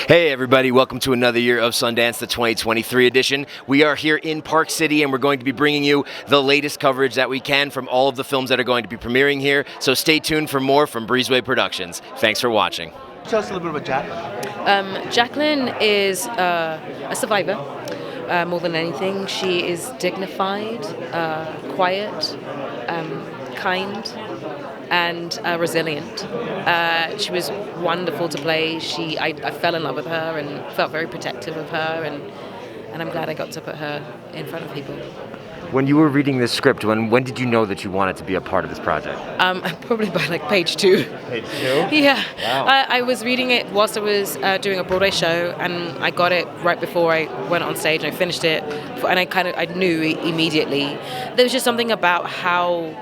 Hey everybody, welcome to another year of Sundance, the 2023 edition. We are here in Park City and we're going to be bringing you the latest coverage that we can from all of the films that are going to be premiering here. So stay tuned for more from Breezeway Productions. Thanks for watching. Tell us a little bit about Jacqueline. Jacqueline is a survivor. More than anything, she is dignified, quiet, kind, and resilient. She was wonderful to play. I fell in love with her and felt very protective of her, and I'm glad I got to put her in front of people. When you were reading this script, when did you know that you wanted to be a part of this project? Probably by like page 2. Page 2? Yeah. Wow. I was reading it whilst I was doing a Broadway show, and I got it right before I went on stage, and I finished it, and I knew immediately. There was just something about how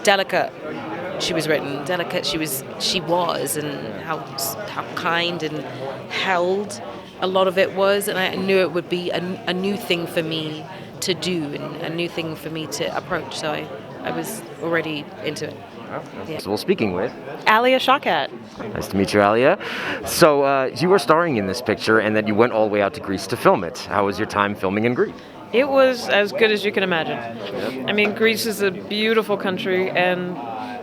delicate she was written, delicate she was, and how kind and held a lot of it was, and I knew it would be a new thing for me to do and a new thing for me to approach, so I was already into it. Yeah. So we're speaking with Alia Shawkat. Nice to meet you, Alia. So you were starring in this picture, and then you went all the way out to Greece to film it. How was your time filming in Greece? It was as good as you can imagine. I mean, Greece is a beautiful country, and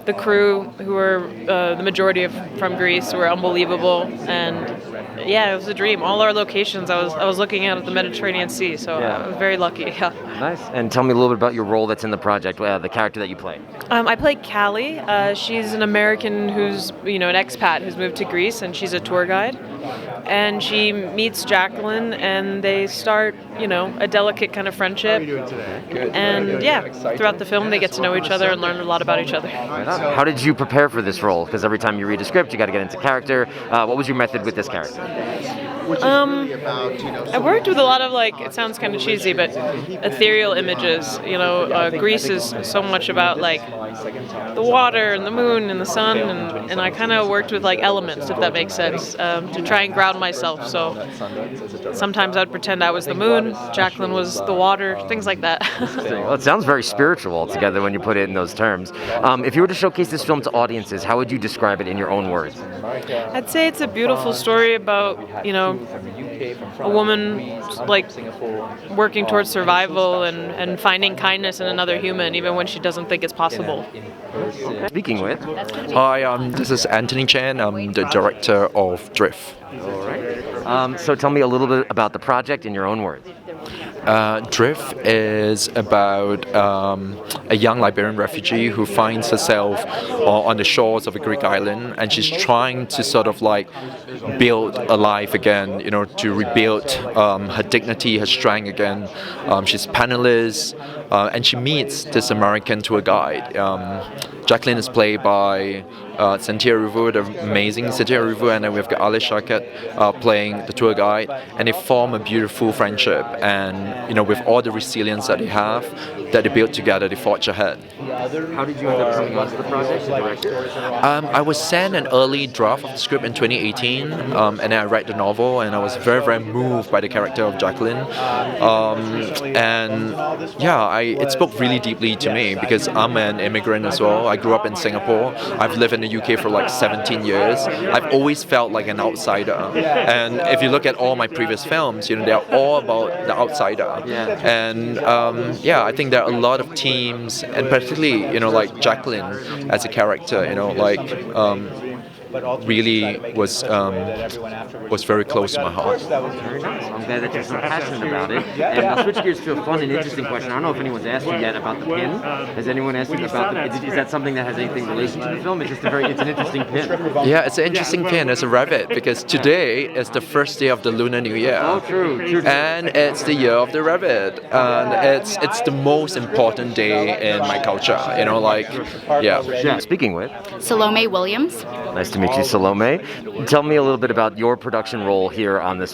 the crew, who were the majority from Greece, were unbelievable. And yeah, it was a dream. All our locations, I was looking out at the Mediterranean Sea, so I was very lucky. Yeah. Nice. And tell me a little bit about your role that's in the project, the character that you play. I play Callie. She's an American who's an expat who's moved to Greece, and she's a tour guide. And she meets Jacqueline, and they start, a delicate kind of friendship. And yeah, throughout the film, they get to know each other and learn a lot about each other. How did you prepare for this role? Because every time you read a script, you got to get into character. What was your method with this character? I worked with a lot of, it sounds kind of cheesy, but ethereal images. Greece is so much about the water and the moon and the sun, and I kind of worked with elements, if that makes sense, to try and ground myself. So sometimes I would pretend I was the moon, Jacqueline was the water, things like that. Well, it sounds very spiritual together when you put it in those terms. If you were to showcase this film to audiences, how would you describe it in your own words? I'd say it's a beautiful story about, a woman working towards survival and finding kindness in another human, even when she doesn't think it's possible. Speaking with. Hi, this is Anthony Chan. I'm the director of Drift. All right. So tell me a little bit about the project in your own words. Drift is about a young Liberian refugee who finds herself on the shores of a Greek island, and she's trying to sort of build a life again, to rebuild her dignity, her strength again. She's penniless, and she meets this American tour guide. Jacqueline is played by Cynthia Erivo, the amazing Cynthia Erivo, and then we've got Alia Shawkat playing the tour guide, and they form a beautiful friendship. And with all the resilience that they have, that they build together, they forge ahead. How did you end up coming onto the project, the director? I was sent an early draft of the script in 2018, and then I read the novel, and I was very, very moved by the character of Jacqueline. It spoke really deeply to me because I'm an immigrant as well. I grew up in Singapore. I've lived in the UK for 17 years. I've always felt like an outsider. And if you look at all my previous films, they're all about the outsider. And I think there are a lot of themes, and particularly, Jacqueline as a character, really was very close to my heart. Very nice. I'm glad that you're so passionate about it. And I'll switch gears to a fun and interesting question. I don't know if anyone's asked you yet about the pin. Has anyone asked you about the? Is that something that has anything in relation to the film? It's an interesting pin. Yeah, it's an interesting pin. It's a rabbit because today is the first day of the Lunar New Year. Oh, true. And it's the year of the rabbit, and it's the most important day in my culture. Speaking with Salome Williams. Nice to meet you, Salome. Tell me a little bit about your production role here on this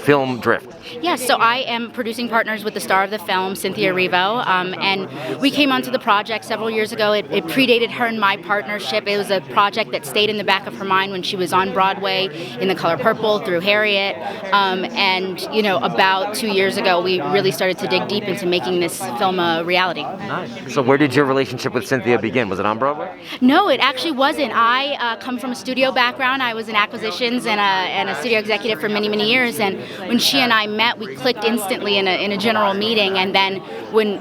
film, Drift. Yes, so I am producing partners with the star of the film, Cynthia Erivo, and we came onto the project several years ago. It predated her and my partnership. It was a project that stayed in the back of her mind when she was on Broadway in The Color Purple through Harriet, and about 2 years ago, we really started to dig deep into making this film a reality. Nice. So where did your relationship with Cynthia begin? Was it on Broadway? No, it actually wasn't. I come come from a studio background. I was in acquisitions and a studio executive for many, many years. And when she and I met, we clicked instantly in a general meeting. And then when,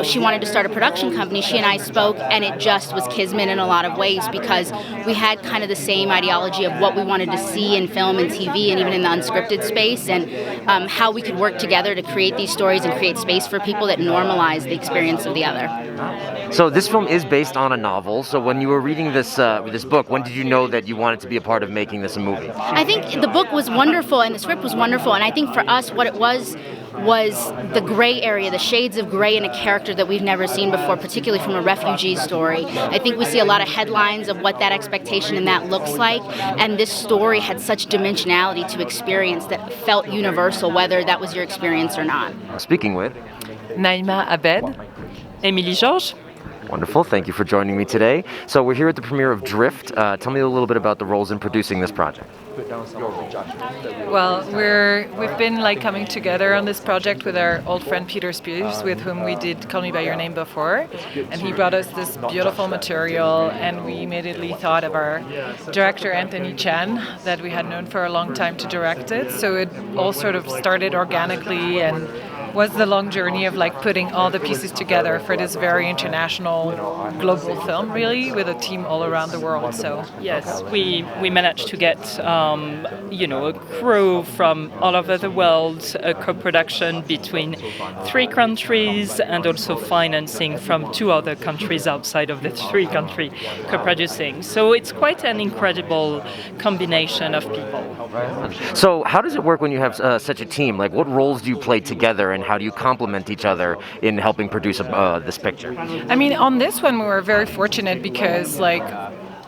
she wanted to start a production company, she and I spoke, and it just was kismet in a lot of ways because we had kind of the same ideology of what we wanted to see in film and TV and even in the unscripted space, and how we could work together to create these stories and create space for people that normalize the experience of the other. So this film is based on a novel. So when you were reading this book, when did you know that you wanted to be a part of making this a movie? I think the book was wonderful and the script was wonderful, and I think for us what it was the gray area, the shades of gray in a character that we've never seen before, particularly from a refugee story. I think we see a lot of headlines of what that expectation and that looks like, and this story had such dimensionality to experience that felt universal, whether that was your experience or not. Speaking with Naïma Abed, Émilie Georges. Wonderful. Thank you for joining me today. So we're here at the premiere of Drift. Tell me a little bit about the roles in producing this project. Well, we've been coming together on this project with our old friend Peter Spears, with whom we did Call Me By Your Name before, and he brought us this beautiful material, and we immediately thought of our director Anthony Chan, that we had known for a long time to direct it. So it all sort of started organically and was the long journey of putting all the pieces together for this very international, global film, really, with a team all around the world. So yes, we managed to get a crew from all over the world, a co-production between 3 countries, and also financing from 2 other countries outside of the 3 countries co-producing. So it's quite an incredible combination of people. So how does it work when you have such a team? What roles do you play together, and how do you complement each other in helping produce this picture? I mean, on this one, we were very fortunate because,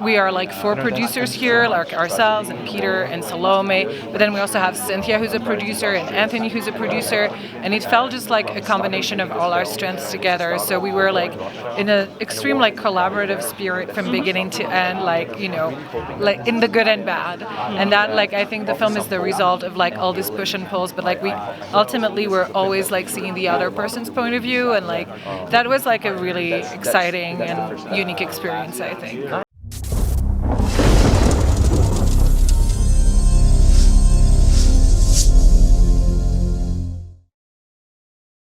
we are 4 producers here, ourselves and Peter and Salome, but then we also have Cynthia, who's a producer, and Anthony, who's a producer, and it felt just like a combination of all our strengths together. So we were in an extreme collaborative spirit from beginning to end, in the good and bad. And that I think the film is the result of all this push and pulls, but we ultimately were always seeing the other person's point of view, and that was a really exciting and unique experience, I think.